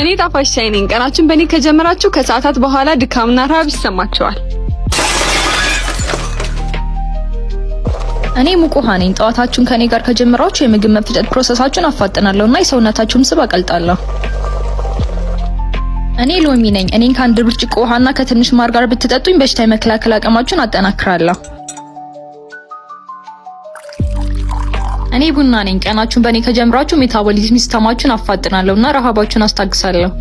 እኔ ጣፋጭ ሻይ ነኝ። ቀናችሁን በእኔ ከጀመራችሁ ከሰዓታት በኋላ ድካምና ረሃብ ይሰማችኋል። እኔ ሙቅ ውሃ ነኝ። ጠዋታችሁን ከኔ ጋር ከጀመራችሁ የምግብ መፍጨት ፕሮሰሳችሁን አፋጥናለሁና የሰውነታችሁን ስብ አቀልጣለሁ። እኔ ሎሚ ነኝ። እኔን ከአንድ ብርጭቆ ውሃና ከትንሽ ማር ጋር ብትጠጡኝ በሽታ የመከላከል አቅማችሁን አጠናክራለሁ። እኔ ቡና ነኝ። ቀናችሁን በእኔ ከጀመራችሁ ሜታቦሊዝም ሲስተማችሁን አፋጥናለሁና ረሃባችሁን አስታግሳለሁ።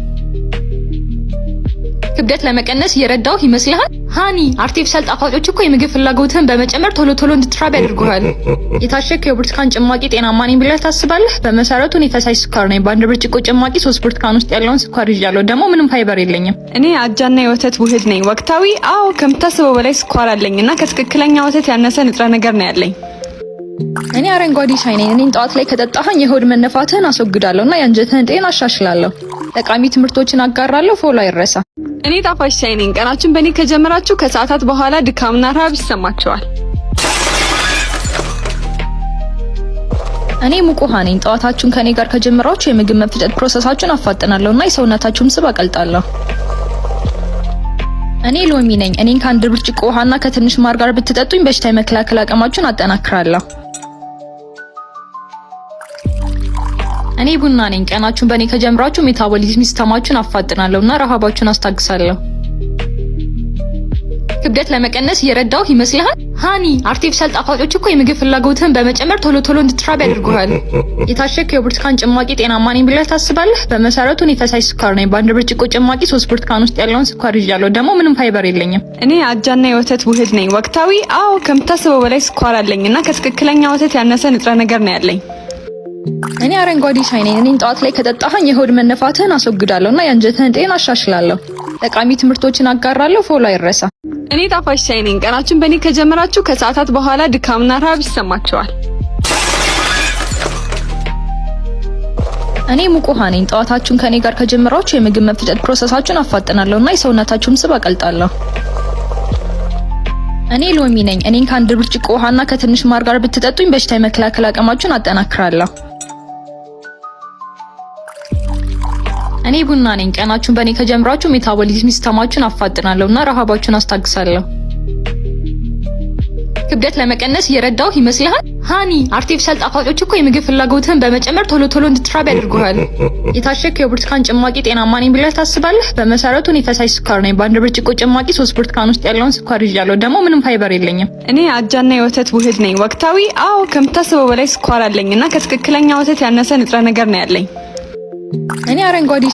ክብደት ለመቀነስ እየረዳሁ ይመስልሃል? ሃኒ አርቲፊሻል ጣፋጮች እኮ የምግብ ፍላጎትን በመጨመር ቶሎ እንድትራብ ያደርጉሃል። የታሸገ የብርቱካን ጭማቂ ጤናማ ነኝ ብለህ ታስባለህ? በመሰረቱ እኔ ፈሳሽ ስኳር ነኝ። በአንድ ብርጭቆ ጭማቂ 3 ብርቱካን ውስጥ ያለውን ስኳር ይዣለሁ። ደግሞ ምንም ፋይበር የለኝም። እኔ አጃና የወተት ውህድ ነኝ። ወቅታዊ ከምታስበው በላይ ስኳር አለኝና ከትክክለኛ ወተት ያነሰ ንጥረ ነገር ነው ያለኝ። እኔ አረንጓዴ ሻይ ነኝ። እኔን ጠዋት ላይ ከጠጣኸኝ የሆድ መነፋትህን አስወግዳለሁና የአንጀትህን ጤና አሻሽላለሁ። ጠቃሚ ትምህርቶችን አጋራለሁ። ፎሎ አይረሳ። እኔ ጣፋጭ ሻይ ነኝ። ቀናችሁን በእኔ ከጀመራችሁ ከሰዓታት በኋላ ድካምና ረሃብ ይሰማችኋል። እኔ ሙቅ ውሃ ነኝ። ጠዋታችሁን ከኔ ጋር ከጀመራችሁ የምግብ መፍጨት ፕሮሰሳችሁን አፋጥናለሁና የሰውነታችሁን ስብ አቀልጣለሁ። እኔ ሎሚ ነኝ። እኔን ከአንድ ብርጭቆ ውሃና ከትንሽ ማር ጋር ብትጠጡኝ በሽታ የመከላከል አቅማችሁን አጠናክራለሁ። እኔ ቡና ነኝ። ቀናችሁን በእኔ ከጀመራችሁ ሜታቦሊዝም ሲስተማችሁን አፋጥናለሁና ረሃባችሁን አስታግሳለሁ። ክብደት ለመቀነስ እየረዳሁ ይመስልሃል? ሃኒ አርቲፊሻል ጣፋጮች እኮ የምግብ ፍላጎትን በመጨመር ቶሎ እንድትራብ ያደርጉሃል። የታሸገ የብርቱካን ጭማቂ ጤናማ ነኝ ብለህ ታስባለህ? በመሰረቱ እኔ ፈሳሽ ስኳር ነኝ። በአንድ ብርጭቆ ጭማቂ 3 ብርቱካን ውስጥ ያለውን ስኳር ይዣለሁ። ደግሞ ምንም ፋይበር የለኝም። እኔ አጃና የወተት ውህድ ነኝ። ወቅታዊ ከምታስበው በላይ ስኳር አለኝና ከትክክለኛ ወተት ያነሰ ንጥረ ነገር ነው ያለኝ። እኔ አረንጓዴ ሻይ ነኝ። እኔን ጠዋት ላይ ከጠጣኸኝ የሆድ መነፋትህን አስወግዳለሁና የአንጀትህን ጤና አሻሽላለሁ። ጠቃሚ ትምህርቶችን አጋራለሁ። ፎሎ አይረሳ። እኔ ጣፋጭ ሻይ ነኝ። ቀናችሁን በእኔ ከጀመራችሁ ከሰዓታት በኋላ ድካምና ረሃብ ይሰማችኋል። እኔ ሙቅ ውሃ ነኝ። ጠዋታችሁን ከኔ ጋር ከጀመራችሁ የምግብ መፍጨት ፕሮሰሳችሁን አፋጥናለሁና የሰውነታችሁን ስብ አቀልጣለሁ። እኔ ሎሚ ነኝ። እኔን ከአንድ ብርጭቆ ውሃና ከትንሽ ማር ጋር ብትጠጡኝ በሽታ የመከላከል አቅማችሁን አጠናክራለሁ። እኔ ቡና ነኝ። ቀናችሁን በእኔ ከጀመራችሁ ሜታቦሊዝም ሲስተማችሁን አፋጥናለሁና ረሃባችሁን አስታግሳለሁ። ክብደት ለመቀነስ እየረዳሁ ይመስልሃል? ሃኒ አርቲፊሻል ጣፋጮች እኮ የምግብ ፍላጎትን በመጨመር ቶሎ እንድትራብ ያደርጉሃል። የታሸገ የብርቱካን ጭማቂ ጤናማ ነኝ ብለህ ታስባለህ? በመሰረቱ እኔ ፈሳሽ ስኳር ነኝ። በአንድ ብርጭቆ ጭማቂ 3 ብርቱካን ውስጥ ያለውን ስኳር ይዣለሁ። ደግሞ ምንም ፋይበር የለኝም። እኔ አጃና የወተት ውህድ ነኝ። ወቅታዊ ከምታስበው በላይ ስኳር አለኝና ከትክክለኛ ወተት ያነሰ ንጥረ ነገር ነው ያለኝ። እኔ አረንጓዴ